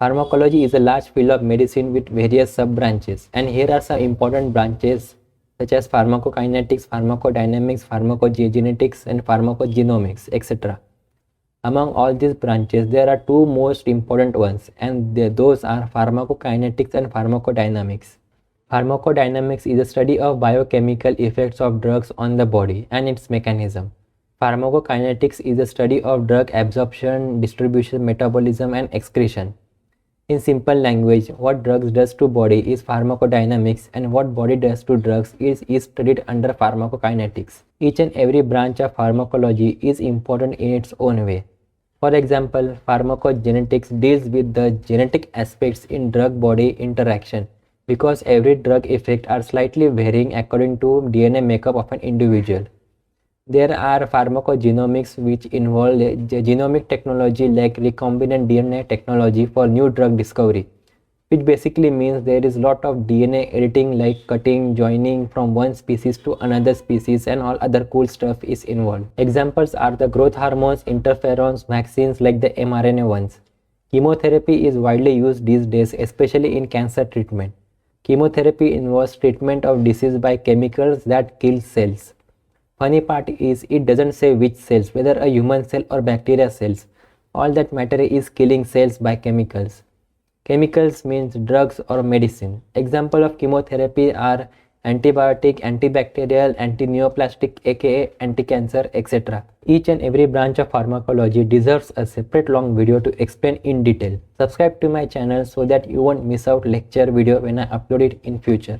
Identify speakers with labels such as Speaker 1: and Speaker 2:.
Speaker 1: Pharmacology is a large field of medicine with various sub-branches, and here are some important branches such as pharmacokinetics, pharmacodynamics, pharmacogenetics, and pharmacogenomics, etc. Among all these branches, there are two most important ones, and those are pharmacokinetics and pharmacodynamics. Pharmacodynamics is a study of biochemical effects of drugs on the body and its mechanism. Pharmacokinetics is a study of drug absorption, distribution, metabolism, and excretion. In simple language, what drugs does to body is pharmacodynamics, and what body does to drugs is studied under pharmacokinetics. Each and every branch of pharmacology is important in its own way. For example, pharmacogenetics deals with the genetic aspects in drug-body interaction, because every drug effect are slightly varying according to DNA makeup of an individual. There are pharmacogenomics, which involve genomic technology like recombinant DNA technology for new drug discovery, which basically means there is lot of DNA editing like cutting, joining from one species to another species, and all other cool stuff is involved. Examples are the growth hormones, interferons, vaccines like the mRNA ones. Chemotherapy is widely used these days, especially in cancer treatment. Chemotherapy involves treatment of disease by chemicals that kill cells. Funny part is it doesn't say which cells, whether a human cell or bacteria cells. All that matter is killing cells by chemicals. Chemicals means drugs or medicine. Example of chemotherapy are antibiotic, antibacterial, antineoplastic aka anti-cancer, etc. Each and every branch of pharmacology deserves a separate long video to explain in detail. Subscribe to my channel so that you won't miss out lecture video when I upload it in future.